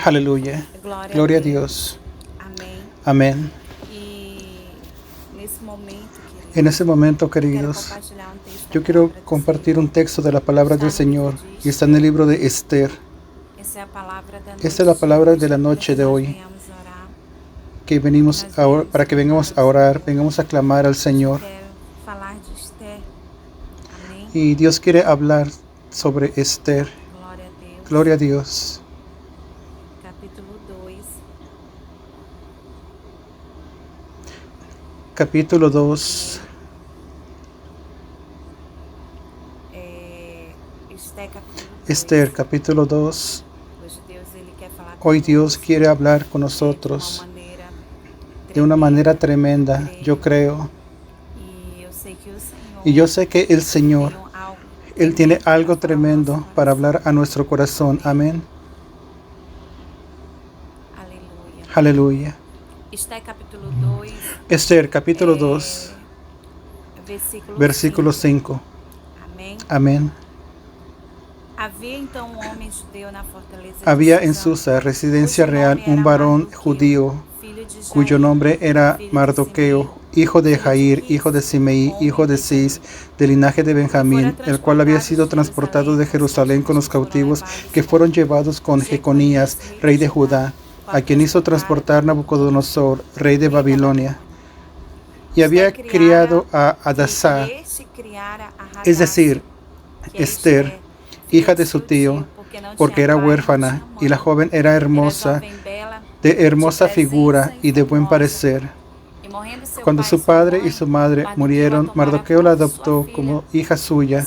Aleluya. Gloria a Dios. Amén. En ese momento, queridos, yo quiero compartir un texto de la palabra del Señor y está en el libro de Esther. Esta es la palabra de la noche de hoy, que venimos para que vengamos a orar, vengamos a clamar al Señor. Y Dios quiere hablar sobre Esther. Gloria a Dios. Capítulo 2. Esther, capítulo 2. Hoy Dios quiere hablar con nosotros de una manera tremenda, yo creo. Y yo sé que el Señor, Él tiene algo tremendo para hablar a nuestro corazón. Amén. Aleluya. Esther, capítulo 2, versículo 5. Amén. Había en Susa, residencia real, un varón judío, cuyo nombre era Mardoqueo, hijo de Jair, hijo de Simeí, hijo de Cis, del linaje de Benjamín, el cual había sido transportado de Jerusalén con los cautivos que fueron llevados con Jeconías, rey de Judá, a quien hizo transportar Nabucodonosor, rey de Babilonia. Y había criado a Hadasá, es decir, Esther, hija de su tío, porque era huérfana, y la joven era hermosa, de hermosa figura y de buen parecer. Cuando su padre y su madre murieron, Mardoqueo la adoptó como hija suya.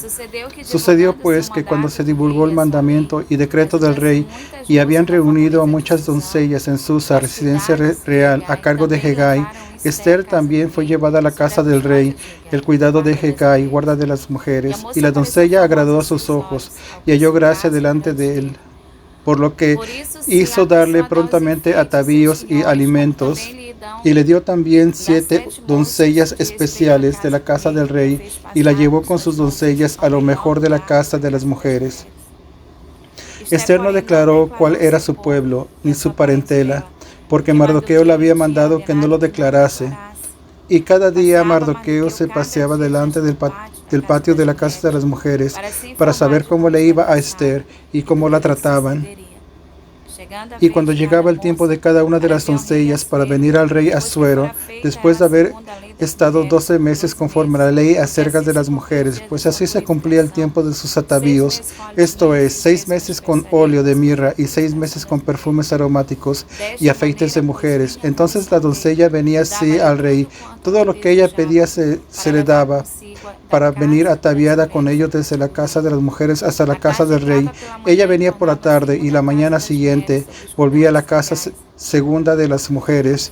Sucedió pues que cuando se divulgó el mandamiento y decreto del rey, y habían reunido a muchas doncellas en Susa, residencia real, a cargo de Hegai, Esther también fue llevada a la casa del rey, el cuidado de Hegai, guarda de las mujeres, y la doncella agradó a sus ojos, y halló gracia delante de él, por lo que hizo darle prontamente atavíos y alimentos, y le dio también 7 doncellas especiales de la casa del rey, y la llevó con sus doncellas a lo mejor de la casa de las mujeres. Esther no declaró cuál era su pueblo, ni su parentela, porque Mardoqueo le había mandado que no lo declarase. Y cada día Mardoqueo se paseaba delante del patio de la casa de las mujeres para saber cómo le iba a Esther y cómo la trataban. Y cuando llegaba el tiempo de cada una de las doncellas para venir al rey Asuero, después de haber estado 12 meses conforme a la ley acerca de las mujeres, pues así se cumplía el tiempo de sus atavíos, esto es, 6 meses con óleo de mirra y 6 meses con perfumes aromáticos y afeites de mujeres. Entonces la doncella venía así al rey, todo lo que ella pedía se le daba, para venir ataviada con ellos desde la casa de las mujeres hasta la casa del rey. Ella venía por la tarde y la mañana siguiente volvía a la casa segunda de las mujeres.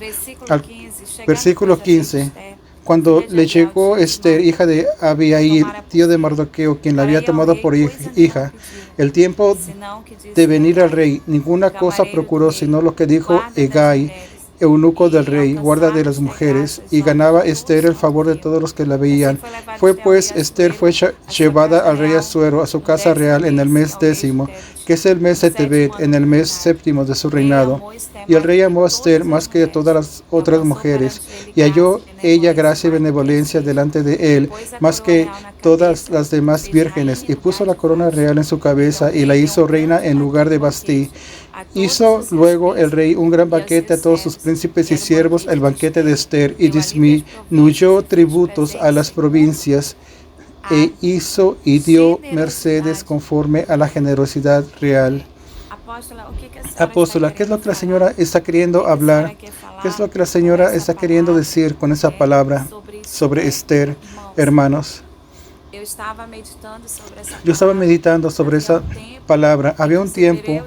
Versículo 15. Cuando le llegó Esther, hija de Abihail, tío de Mardoqueo, quien la había tomado por hija, el tiempo de venir al rey, ninguna cosa procuró sino lo que dijo Hegai, eunuco del rey, guarda de las mujeres, y ganaba Esther el favor de todos los que la veían. Esther fue llevada al rey Asuero a su casa real en el mes 10º, que es el mes de Tebet, en el mes 7º de su reinado. Y el rey amó a Esther más que a todas las otras mujeres, y halló ella gracia y benevolencia delante de él, más que todas las demás vírgenes, y puso la corona real en su cabeza, y la hizo reina en lugar de Basti. Hizo luego el rey un gran banquete a todos sus príncipes y siervos, el banquete de Esther, y disminuyó tributos a las provincias, e hizo y dio mercedes conforme a la generosidad real. Apóstola, ¿qué es lo que la Señora está queriendo hablar? ¿Qué es lo que la Señora está queriendo decir con esa palabra sobre Esther, hermanos? Yo estaba meditando sobre esa palabra. Había un tiempo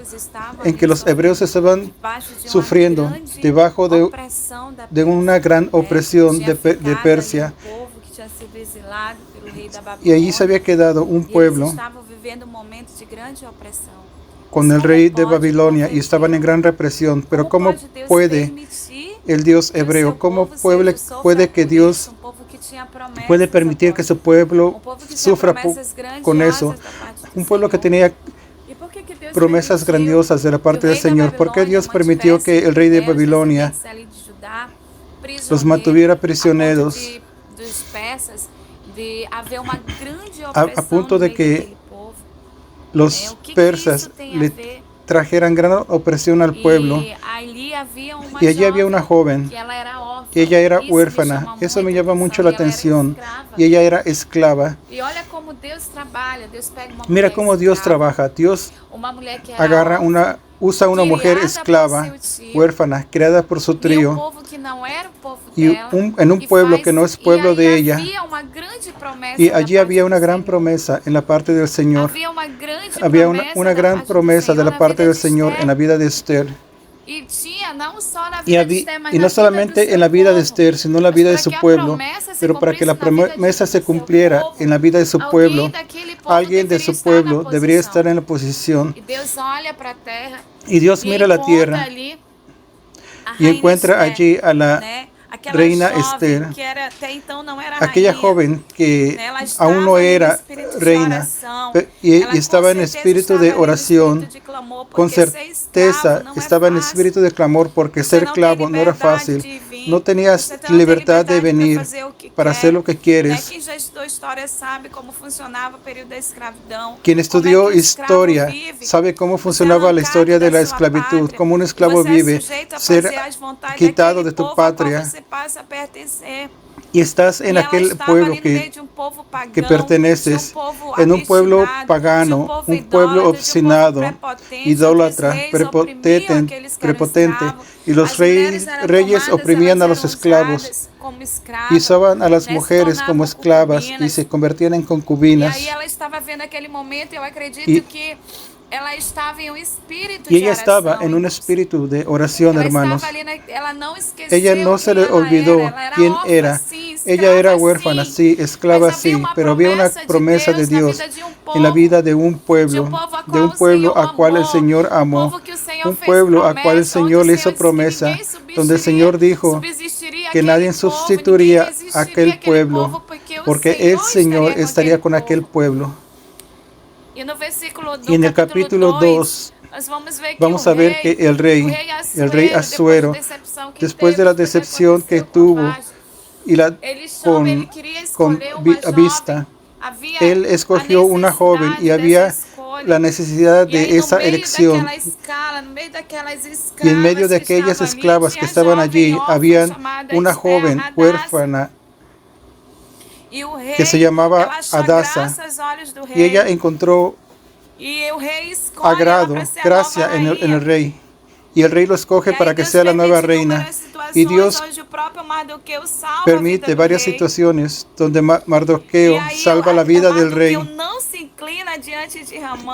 en que los hebreos estaban sufriendo debajo de una gran opresión de Persia, y allí se había quedado un pueblo con el rey de Babilonia y estaban en gran represión. Pero ¿cómo puede el Dios hebreo, cómo puede que Dios puede permitir que su pueblo sufra con eso? Un pueblo que tenía promesas grandiosas de la parte del Señor. ¿Por qué Dios permitió que el rey de Babilonia los mantuviera prisioneros a punto de que los persas le trajeran gran opresión al pueblo? Y allí había una joven, que ella era huérfana. Eso me llama mucho la atención. Y ella era esclava. Mira cómo Dios trabaja. Dios usa una mujer esclava, huérfana, creada por su trío, y en un pueblo que no es pueblo de ella. Y allí había una gran promesa en la parte del Señor. Había una gran promesa de la parte del Señor en la vida de Esther. Y no solamente en la vida de Esther, sino en la vida de su pueblo. Pero para que la promesa se cumpliera en la vida de su pueblo, alguien de su pueblo debería estar en la posición. Y Dios mira la tierra y encuentra allí a la reina Esther, aquella joven que aún no era reina y estaba en espíritu de oración. Con certeza estaba en espíritu de clamor, porque ser esclavo no era fácil. No tenías libertad de venir para hacer lo que quieres. Quien estudió historia sabe cómo funcionaba la historia de la esclavitud, cómo un esclavo vive, ser quitado de tu patria. Y estás en aquel pueblo que perteneces, en un pueblo pagano, un pueblo obstinado, idólatra, prepotente. Y los reyes oprimían a los esclavos, y usaban a las mujeres como esclavas y se convertían en concubinas. Y ella estaba en un espíritu de oración, hermanos. Ella no se le olvidó quién era. Ella era huérfana, sí, esclava, sí, pero había una promesa de Dios en la vida de un pueblo a cual el Señor amó, un pueblo a cual el Señor le hizo promesa, donde el Señor dijo que nadie sustituiría a aquel pueblo, porque el Señor estaría con aquel pueblo. Y en el capítulo 2 vamos a ver que el rey Asuero, después de la decepción que tuvo y con Vista, él escogió una joven, y había la necesidad de esa elección. Y en medio de aquellas esclavas que estaban allí, había una joven huérfana que se llamaba Adasa, y ella encontró gracia en el rey, y el rey lo escoge para que sea la nueva reina. Y Dios permite varias situaciones donde Mardoqueo salva la vida del rey,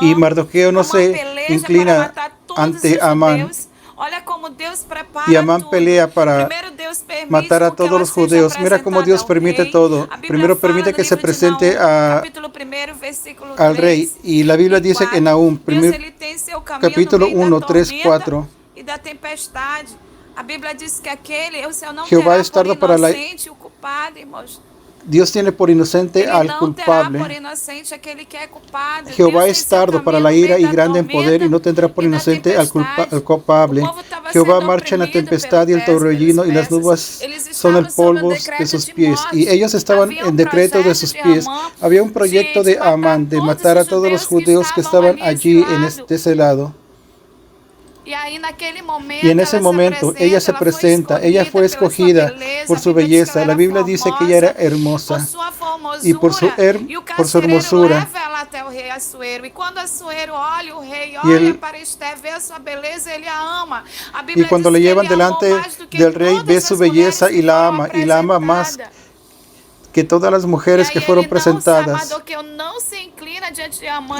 y Mardoqueo no se inclina ante Amán. Y Amán pelea para matar a todos los judíos. Mira cómo Dios permite todo. Primero permite que se presente al rey. Y la Biblia dice en Nahum, capítulo 1, 3, 4. Jehová es tardo para la Dios tiene por inocente al culpable. Jehová es tardo para la ira y grande en poder, y no tendrá por inocente al culpable. Jehová marcha en la tempestad y el torbellino, y las nubes son el polvo de sus pies. Y ellos estaban en decreto de sus pies. Había un proyecto de Amán de matar a todos los judíos que estaban allí de ese lado. Y en ese momento ella se presenta, ella fue escogida por su belleza. La Biblia dice que ella era hermosa, y por su hermosura. Y cuando le llevan delante del rey, ve su belleza y la ama más que todas las mujeres que fueron presentadas.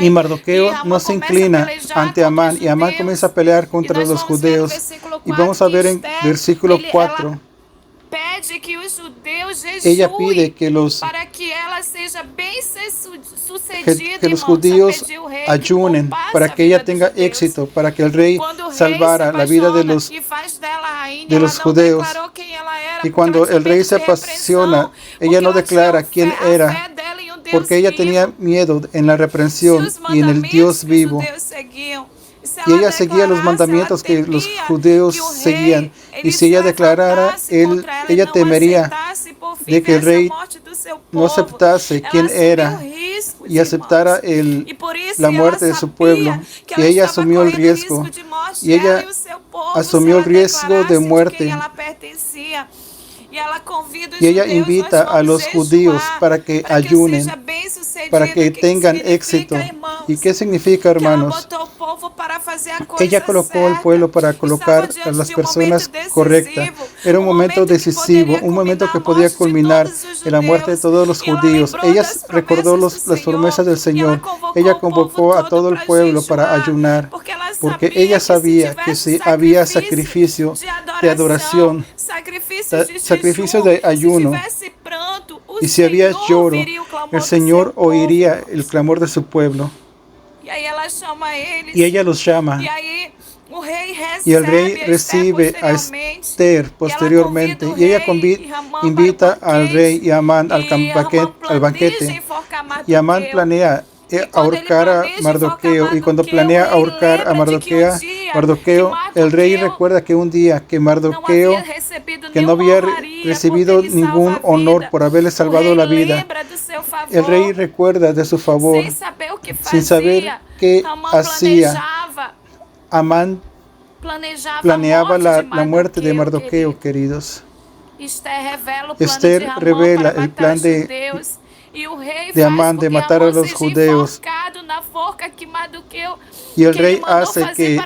Y Mardoqueo no se inclina ante Amán, y Amán comienza a pelear contra los judíos. Y vamos a ver en versículo 4. Ella pide que los judíos ayunen para que ella tenga éxito, para que el rey salvara la vida de los judíos. Y cuando el rey se apasiona, ella no declara quién era, porque ella tenía miedo en la reprensión y en el Dios vivo. y ella seguía los mandamientos que los judíos seguían. Y si ella declarara, ella temería de que el rey no aceptase quién era y aceptara la muerte de su pueblo. Y ella asumió el riesgo. Y ella asumió el riesgo de muerte. Y ella invita a los judíos para que ayunen, para que tengan éxito. ¿Y qué significa, hermanos? Ella colocó al pueblo para colocar a las personas correctas. Era un momento decisivo, un momento que podía culminar en la muerte de todos los judíos. Ella recordó las promesas del Señor. Ella convocó a todo el pueblo para ayunar, porque ella sabía que si había sacrificio de adoración, sacrificio de ayuno, y si había lloro, el Señor oiría el clamor de su pueblo. Y ella los llama. Y el rey recibe a Esther posteriormente. Y ella invita al rey y a Amán al banquete. Y Amán planea ahorcar a Mardoqueo. Y cuando planea ahorcar a Mardoqueo, el rey recuerda que un día que Mardoqueo, que no había recibido ningún honor por haberle salvado la vida, el rey recuerda de su favor, sin saber qué hacía. Amán planeaba la muerte de Mardoqueo, queridos. Esther revela el plan de Amán de matar a los judeos. Y el rey hace que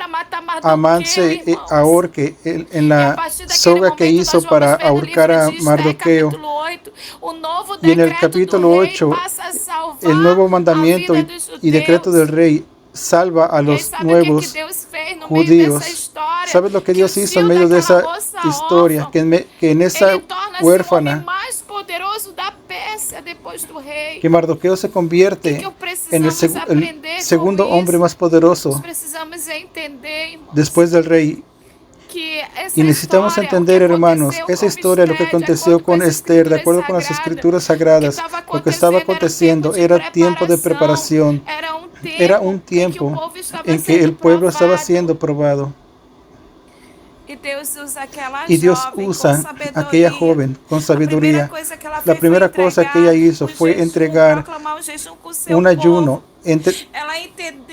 Amán se ahorque en la soga que hizo para ahorcar a Mardoqueo. Y en el capítulo 8, el nuevo mandamiento y decreto del rey salva a los nuevos judíos. ¿Sabes lo que Dios hizo en medio de esa historia? Que en esa huérfana, que Mardoqueo se convierte en el segundo hombre más poderoso después del rey. Y necesitamos entender, hermanos, esa historia, lo que aconteció con Esther, de acuerdo con las escrituras sagradas, lo que estaba aconteciendo era tiempo de preparación. Era un tiempo en que el pueblo estaba siendo probado. Y Dios usa a aquella joven con sabiduría. La primera cosa que ella hizo fue entregar un ayuno,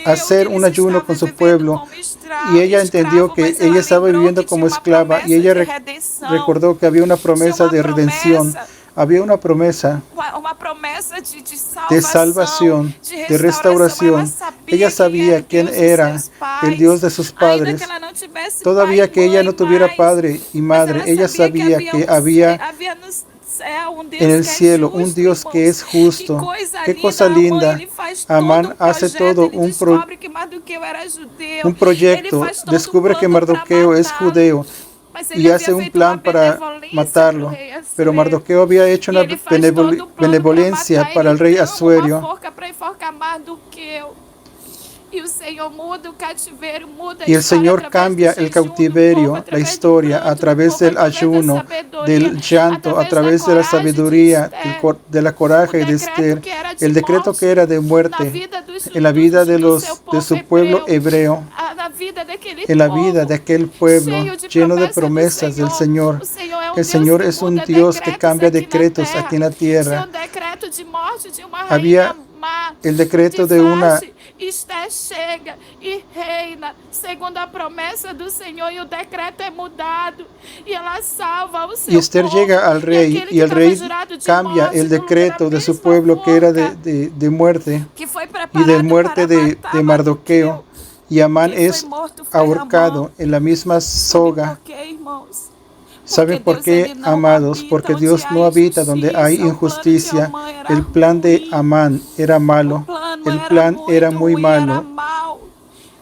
hacer un ayuno con su pueblo. Y ella entendió que ella estaba viviendo como esclava y ella recordó que había una promesa de redención. Había una promesa de salvación, de restauración. Ella sabía quién era el Dios de sus padres. Todavía que ella no tuviera padre y madre, ella sabía que había en el cielo un Dios que es justo. Qué cosa linda. Amán hace todo un proyecto. Descubre que Mardoqueo es judeo y hace un plan para matarlo. Pero Mardoqueo había hecho una benevolencia para el rey Asuero. Y el Señor cambia el cautiverio, la historia, a través del ayuno, del llanto, a través de la sabiduría, de la coraje de Esther, el decreto que era de muerte en la vida de su pueblo hebreo, en la vida de aquel pueblo lleno de promesas del Señor. El Señor es un Dios que cambia decretos aquí en la tierra. Había el decreto de una Esther chega e reina segundo a promessa do Senhor, e o decreto é mudado e ela salva o seu y Esther llega al rey y el rey cambia el decreto de su pueblo que era de muerte y de muerte de Mardoqueo, y Amán es ahorcado en la misma soga. ¿Saben por qué, amados? Porque Dios no habita donde hay injusticia. El plan de Amán era malo. El plan era muy malo.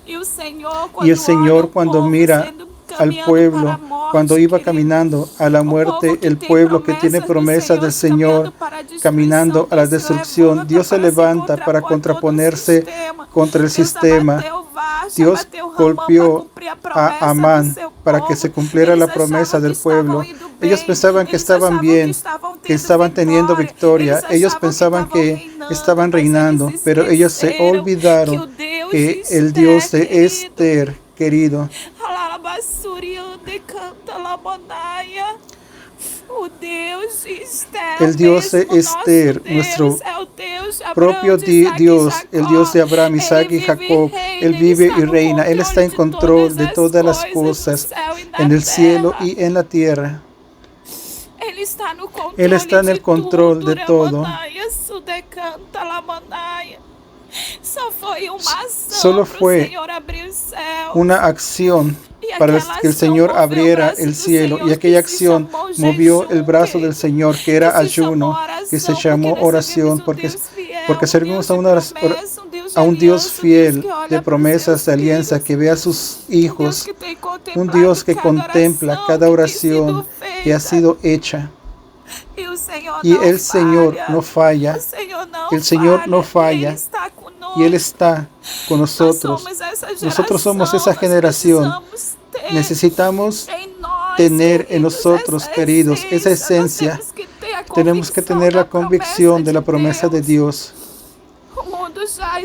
Y el Señor, cuando mira al pueblo, cuando iba caminando a la muerte, el pueblo que tiene promesas del Señor, caminando a la destrucción, Dios se levanta para contraponerse contra el sistema. Dios golpeó a Amán para que se cumpliera la promesa del pueblo. Ellos pensaban que estaban bien, que estaban teniendo victoria. Ellos pensaban que estaban reinando, pero ellos se olvidaron que el Dios de Esther, querido, el Dios de Esther, nuestro propio Dios, el Dios de Abraham, Isaac y Jacob, Él vive y reina. Él está en control de todas las cosas en el cielo y en la tierra. Él está en el control de todo. Solo fue una acción para que el Señor abriera el cielo, y aquella acción movió el brazo del Señor, que era ayuno, que se llamó oración, porque servimos a un Dios fiel de promesas de alianza, que ve a sus hijos, un Dios que contempla cada oración que ha sido hecha. Y el Señor no falla. El Señor no falla. Y Él está con nosotros. Nosotros somos esa generación. Necesitamos tener en nosotros, queridos, esa esencia. Tenemos que tener la convicción de la promesa de Dios.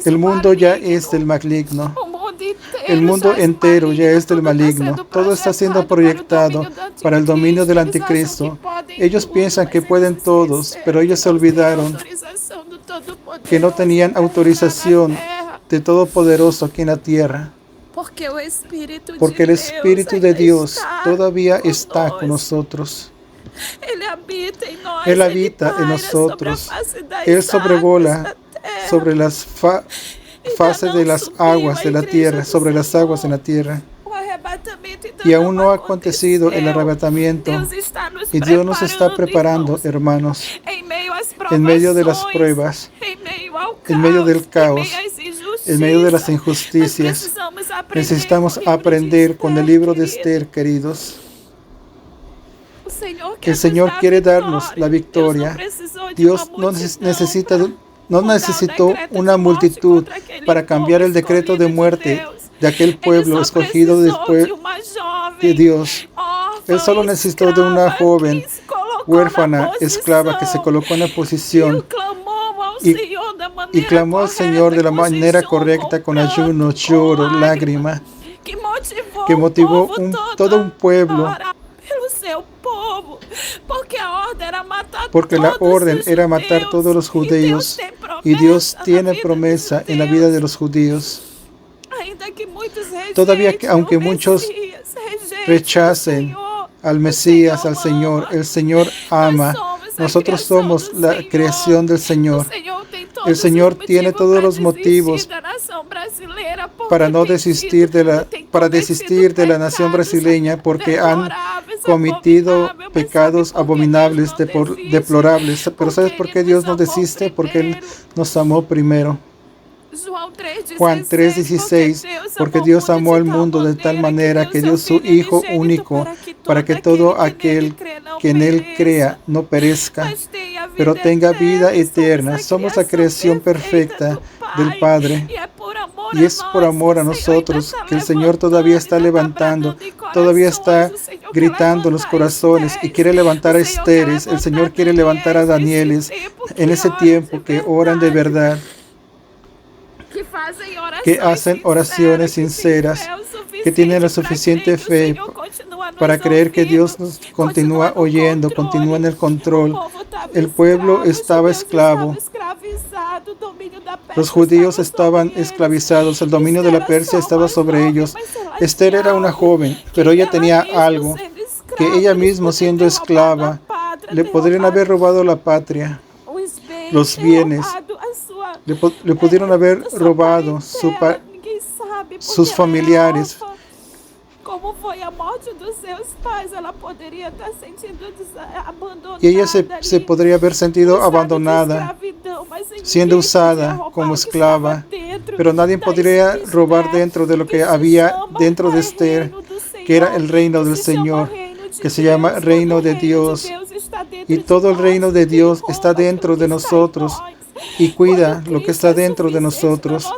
El mundo ya es del maligno. El mundo entero ya es del maligno. Todo está siendo proyectado para el dominio del anticristo. Ellos piensan que pueden todos, pero ellos se olvidaron que no tenían autorización de Todopoderoso aquí en la tierra. Porque el Espíritu de Dios todavía está con nosotros. Él habita en nosotros. Él sobrevola sobre las fases de las aguas de la tierra, sobre las aguas en la tierra. Y aún no ha acontecido el arrebatamiento. Y Dios nos está preparando, hermanos, en medio de las pruebas, en medio del caos, en medio de las injusticias. Necesitamos aprender con el libro de Esther, queridos. El Señor quiere darnos la victoria. Dios no necesitó una multitud para cambiar el decreto de muerte de aquel pueblo escogido después de Dios. Él solo necesitó de una joven huérfana, esclava, que se colocó en la posición y clamó al Señor de la manera correcta, con ayuno, lloro, lágrima, que motivó todo un pueblo, porque la orden era matar todos los judíos, y Dios tiene promesa en la vida de los judíos. Todavía, aunque muchos rechacen al Mesías, al Señor, el Señor ama. Nosotros somos la creación del Señor. El Señor tiene todos los motivos para desistir de la nación brasileña, porque han cometido pecados abominables, deplorables. Pero ¿sabes por qué Dios no desiste? Porque Él nos amó primero. Juan 3:16, porque Dios amó al mundo de tal manera que dio su Hijo único, para que todo aquel que en Él crea no perezca, pero tenga vida eterna. Somos la creación perfecta del Padre, y es por amor a nosotros que el Señor todavía está levantando, todavía está gritando en los corazones, y quiere levantar a Esteres. El Señor quiere levantar a Danieles en ese tiempo, que oran de verdad, que hacen oraciones sinceras, que tienen la suficiente fe para creer que Dios nos continúa oyendo, continúa en el control. El pueblo estaba esclavo. Los judíos estaban esclavizados. El dominio de la Persia estaba sobre ellos. Esther era una joven, pero ella tenía algo que ella misma, siendo esclava, le podrían haber robado la patria, los bienes. Le pudieron haber robado sus familiares. Y ella se podría haber sentido abandonada, siendo usada como esclava. Pero nadie podría robar dentro de lo que había dentro de Esther, que era el reino del Señor, que se llama reino de Dios. Y todo el reino de Dios está dentro de nosotros, y cuida lo que está dentro de nosotros.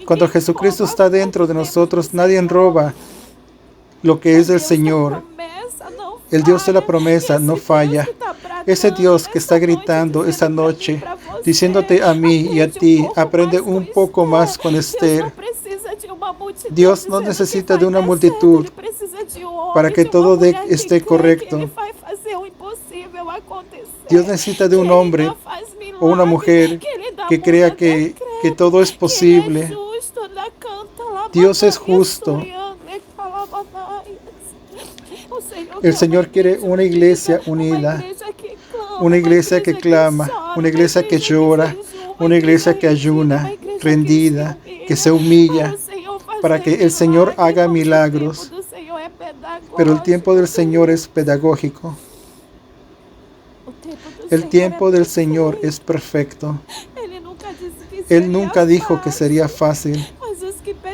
Cuando Jesucristo está dentro de nosotros, nadie roba lo que es del Señor. El Dios de la promesa no falla. Ese Dios que está gritando esta noche diciéndote a mí y a ti, aprende un poco más con Esther. Dios no necesita de una multitud para que todo esté correcto. Dios necesita de un hombre o una mujer que crea que todo es posible. Dios es justo. El Señor quiere una iglesia unida, una iglesia que clama, una iglesia que llora, una iglesia que ayuna, rendida, que se humilla, para que el Señor haga milagros. Pero el tiempo del Señor es pedagógico. El tiempo del Señor es perfecto. Él nunca dijo que sería fácil,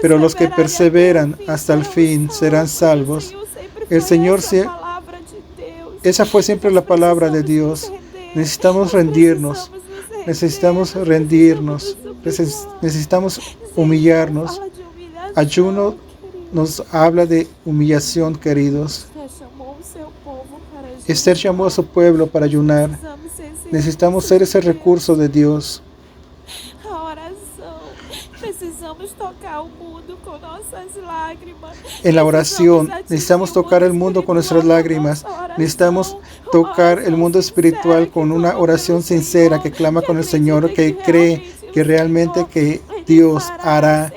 pero los que perseveran hasta el fin serán salvos. El Señor esa fue siempre la palabra de Dios. Necesitamos rendirnos, necesitamos humillarnos. Ayuno nos habla de humillación, queridos. Esther llamó a su pueblo para ayunar. Necesitamos ser ese recurso de Dios. En la oración necesitamos tocar el mundo con nuestras lágrimas. Necesitamos tocar el mundo espiritual con una oración sincera que clama con el Señor, que cree que realmente que Dios hará.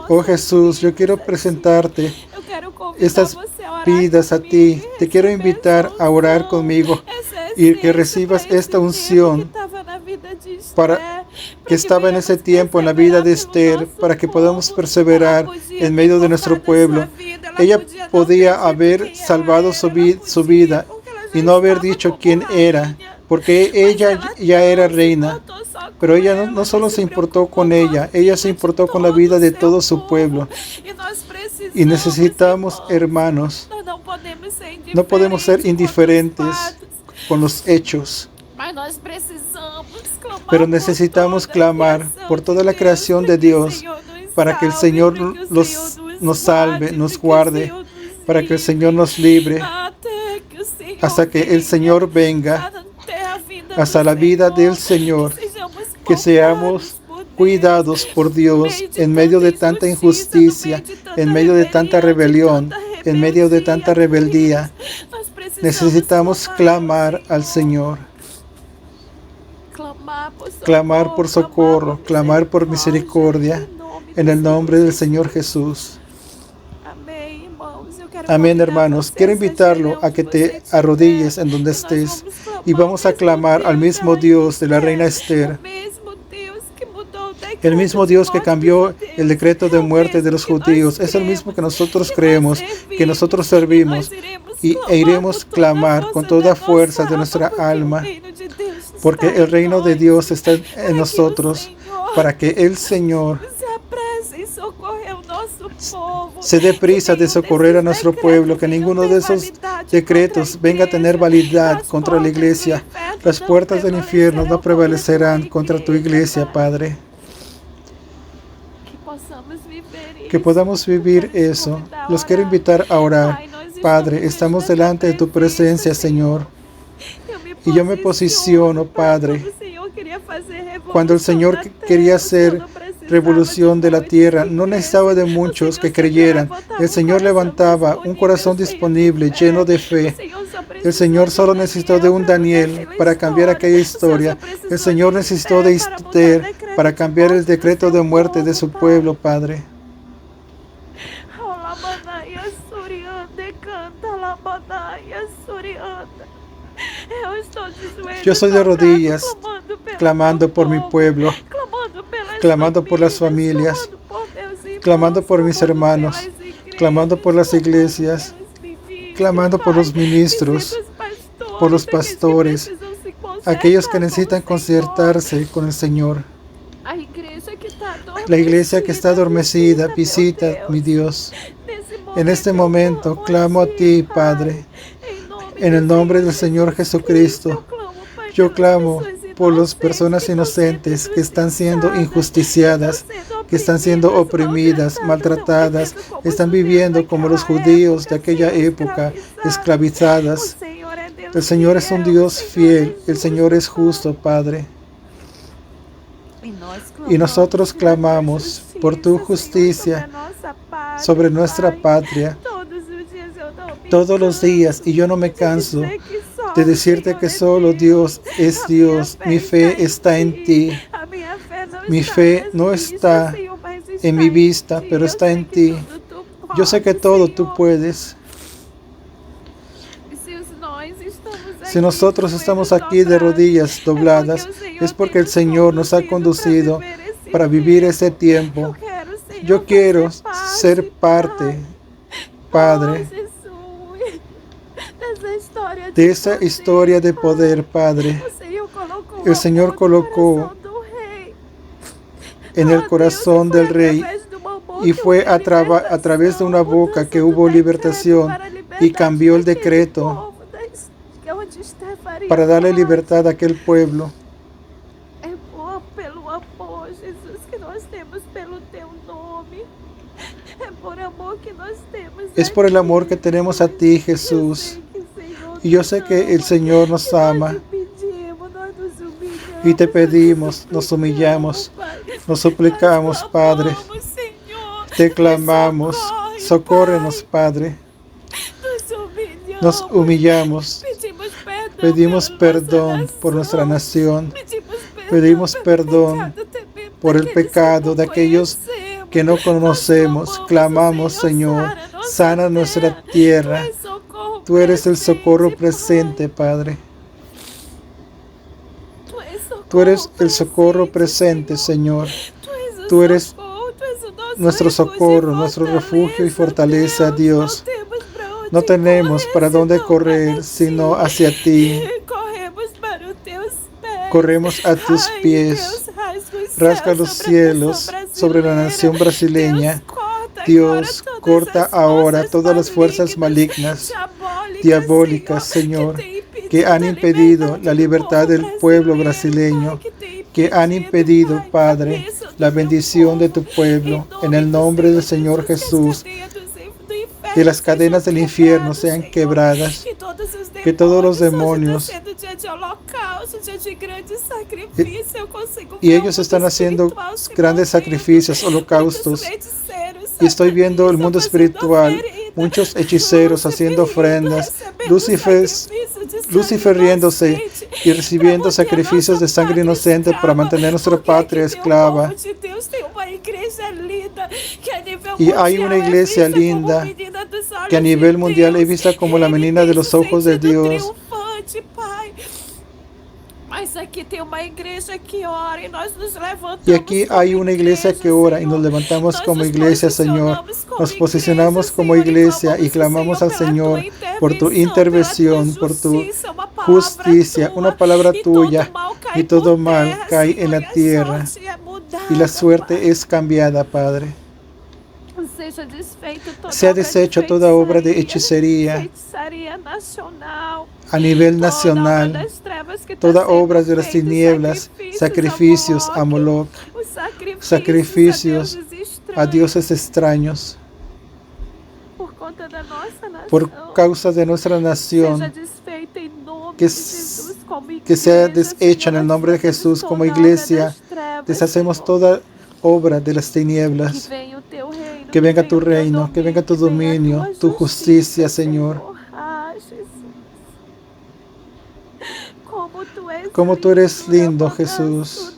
Oh Jesús, yo quiero presentarte estas vidas a ti. Te quiero invitar a orar conmigo y que recibas esta unción que estaba en ese tiempo en la vida de Esther, para que podamos perseverar en medio de nuestro pueblo. Ella podía haber salvado su vida y no haber dicho quién era, porque ella ya era reina. Pero ella no solo se importó con ella se importó con la vida de todo su pueblo. Y necesitamos, hermanos, no podemos ser indiferentes con los hechos. Pero necesitamos clamar por toda la creación de Dios, para que el Señor nos salve, nos guarde, para que el Señor nos libre, hasta que el Señor venga, hasta la vida del Señor. Que seamos cuidados por Dios en medio de tanta injusticia, en medio de tanta rebelión, en medio de tanta rebeldía. Necesitamos clamar al Señor. Clamar por socorro, clamar por misericordia, en el nombre del Señor Jesús. Amén, hermanos. Quiero invitarlo a que te arrodilles en donde estés y vamos a clamar al mismo Dios de la reina Esther. El mismo Dios que cambió el decreto de muerte de los judíos es el mismo que nosotros creemos, que nosotros servimos, e iremos a clamar con toda fuerza de nuestra alma, porque el reino de Dios está en nosotros, para que el Señor se dé prisa de socorrer a nuestro pueblo, que ninguno de esos decretos venga a tener validad contra la iglesia. Las puertas del infierno no prevalecerán contra tu iglesia, Padre. Que podamos vivir eso. Los quiero invitar a orar. Padre, estamos delante de tu presencia, Señor. Y yo me posiciono, Padre. Cuando el Señor quería hacer revolución de la tierra, no necesitaba de muchos que creyeran. El Señor levantaba un corazón disponible, lleno de fe. El Señor solo necesitó de un Daniel para cambiar aquella historia. El Señor necesitó de Esther para cambiar el decreto de muerte de su pueblo, Padre. Yo estoy de rodillas, clamando por mi pueblo, clamando por las familias, clamando por mis hermanos, clamando por las iglesias, clamando por los ministros, por los pastores, aquellos que necesitan concertarse con el Señor. La iglesia que está adormecida, visita, mi Dios. En este momento clamo a ti, Padre, en el nombre del Señor Jesucristo. Yo clamo por las personas inocentes que están siendo injusticiadas, que están siendo oprimidas, maltratadas, están viviendo como los judíos de aquella época, esclavizadas. El Señor es un Dios fiel, el Señor es justo, Padre. Y nosotros clamamos por tu justicia sobre nuestra patria todos los días, y yo no me canso de decirte que solo Dios es Dios. Mi fe está en ti. Mi fe no está en mi vista, pero está en ti. Yo sé que todo tú puedes. Si nosotros estamos aquí de rodillas dobladas, es porque el Señor nos ha conducido para vivir ese tiempo. Yo quiero ser parte, Padre, de esa historia de poder, Padre. El Señor colocó en el corazón del rey, y fue a través de una boca que hubo libertación, y cambió el decreto para darle libertad a aquel pueblo. Es por el amor que tenemos a ti, Jesús. Y yo sé que el Señor nos ama. Y te pedimos, nos humillamos, nos suplicamos, Padre. Te clamamos, socórrenos, Padre. Nos humillamos. Pedimos perdón por nuestra nación. Pedimos perdón por el pecado de aquellos que no conocemos. Clamamos, Señor, sana nuestra tierra. Tú eres el socorro presente, Padre. Tú eres el socorro presente, Señor. Tú eres nuestro socorro, nuestro refugio y fortaleza, Dios. No tenemos para dónde correr, sino hacia ti. Corremos a tus pies. Rasga los cielos sobre la nación brasileña. Dios, corta ahora todas las fuerzas malignas, diabólicas, Señor, que han impedido la libertad del pueblo brasileño, que han impedido, Padre, la bendición de tu pueblo. En el nombre del Señor Jesús, que las cadenas del infierno sean quebradas, que todos los demonios, y ellos están haciendo grandes sacrificios, holocaustos, y estoy viendo el mundo espiritual, muchos hechiceros haciendo ofrendas, Lucifer riéndose y recibiendo sacrificios de sangre inocente para mantener nuestra patria esclava. Y hay una iglesia linda que a nivel mundial es vista como la menina de los ojos de Dios. Y aquí hay una iglesia que ora, y nos levantamos como iglesia, Señor. Nos posicionamos como iglesia y clamamos al Señor por tu intervención, por tu justicia, una palabra tuya, y todo mal cae en la tierra y la suerte es cambiada, Padre. Se ha deshecho toda obra de hechicería a nivel nacional, toda obra de las tinieblas, sacrificios a Moloch, sacrificios a dioses extraños. Por causa de nuestra nación, que sea deshecha en el nombre de Jesús como iglesia. Deshacemos toda obra de las tinieblas. Que venga tu reino, que venga tu dominio, tu justicia, Señor. Como tú eres lindo, Jesús.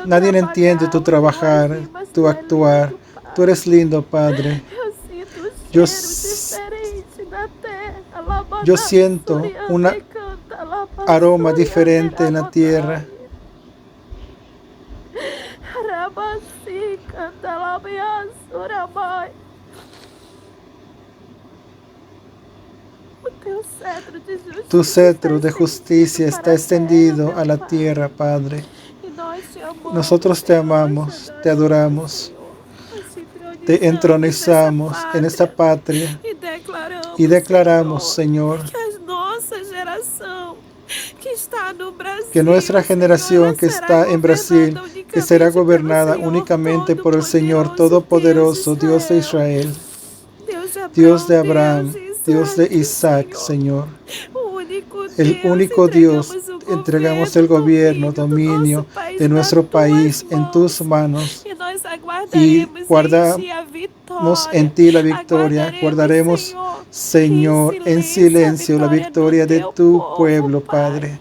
Nadie entiende tu trabajar, tu actuar. Tú eres lindo, Padre. Yo siento un aroma diferente en la tierra. Tu cetro de justicia está extendido a la tierra, Padre. Nosotros te amamos, te adoramos, te entronizamos en esta patria y declaramos, Señor, que nuestra generación que está en Brasil, que será gobernada únicamente por el Señor Todopoderoso, Dios de Israel, Dios de Abraham, Dios de Isaac, Señor. El único Dios, entregamos el gobierno, dominio de nuestro país en tus manos y guardamos en ti la victoria. Guardaremos, Señor, en silencio la victoria de tu pueblo, Padre.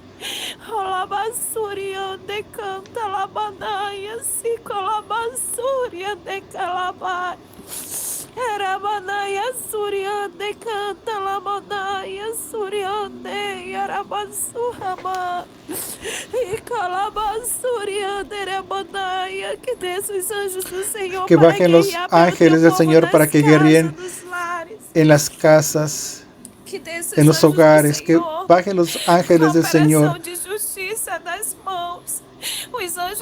Eramanaya Suryande canta la manaya Suryande Yarabasuhama e Calabasuriande Eramanaya, que desce os anjos do Senhor, que bajen los ángeles del Señor para que guerríen en las casas, en los hogares, que bajen los ángeles del Señor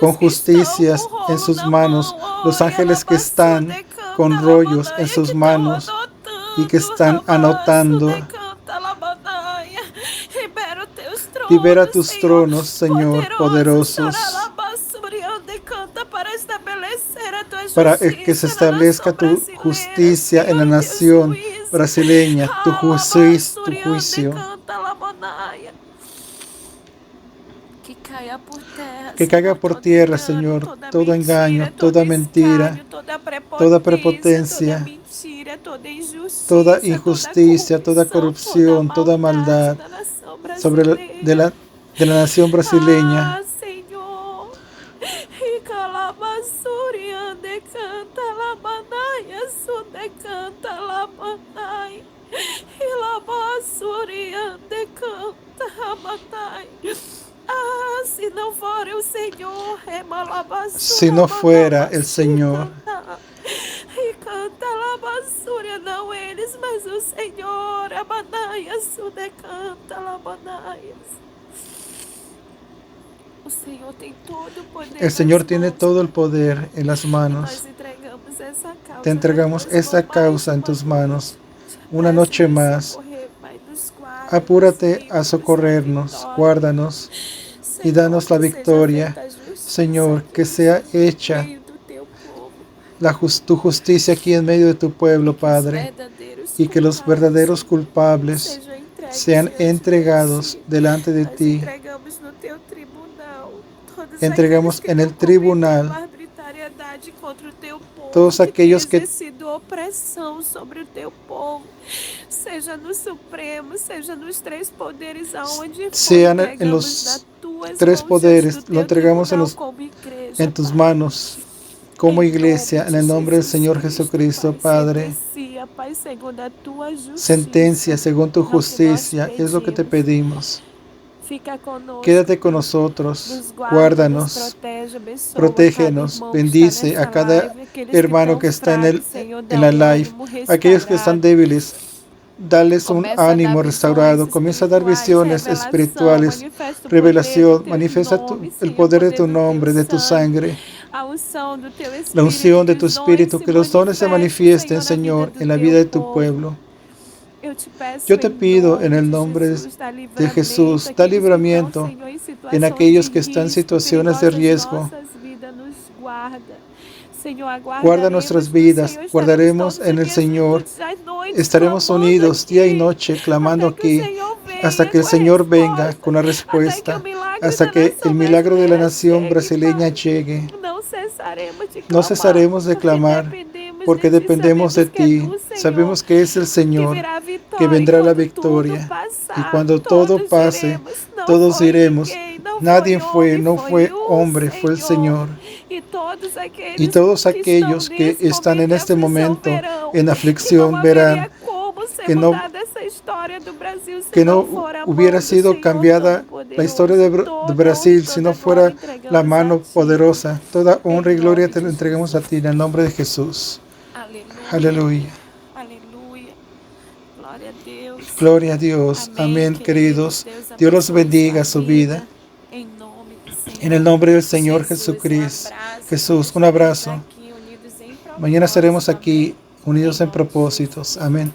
con justicias en sus manos, los ángeles que están con rollos en sus manos y que están anotando. Libera tus tronos, Señor, poderosos, para que se establezca tu justicia en la nación brasileña, tu juicio. Que caiga por tierra, Señor, todo engaño, toda mentira, toda prepotencia, toda injusticia, toda corrupción, toda maldad de la nación brasileña. Si no fuera el Señor, el Señor tiene todo el poder en las manos. Te entregamos esta causa en tus manos. Una noche más, apúrate a socorrernos, guárdanos y danos la victoria, Señor, que sea hecha tu justicia aquí en medio de tu pueblo, Padre, y que los verdaderos culpables sean entregados delante de ti. Entregamos en el tribunal todos aquellos que sean en los tres poderes, lo entregamos en tus manos como iglesia, en el nombre del Señor Jesucristo, Padre. Sentencia según tu justicia, es lo que te pedimos. Quédate con nosotros, guárdanos, protégenos, bendice a cada hermano que está en la live, aquellos que están débiles, dales un ánimo restaurado, comienza a dar visiones espirituales, revelación, manifiesta el poder de tu nombre, de tu sangre, la unción de tu espíritu, que los dones se manifiesten, Señor, en la vida de tu pueblo. Yo te pido en el nombre de Jesús, da libramiento en aquellos que están en situaciones de riesgo. Guarda nuestras vidas, guardaremos en el Señor. Estaremos unidos día y noche clamando aquí hasta que el Señor venga con la respuesta, hasta que el milagro de la nación brasileña llegue. No cesaremos de clamar porque dependemos de ti. Sabemos que es el Señor que vendrá la victoria. Y cuando todo pase, todos diremos, nadie no fue hombre, fue el Señor. Y todos aquellos que están en este momento en aflicción verán que no hubiera sido cambiada la historia de Brasil si no fuera la mano poderosa. Toda honra y gloria te lo entregamos a ti en el nombre de Jesús. Aleluya. Gloria a Dios. Amén, queridos. Dios los bendiga su vida. En el nombre del Señor Jesucristo. Jesús, un abrazo. Mañana estaremos aquí unidos en propósitos. Amén.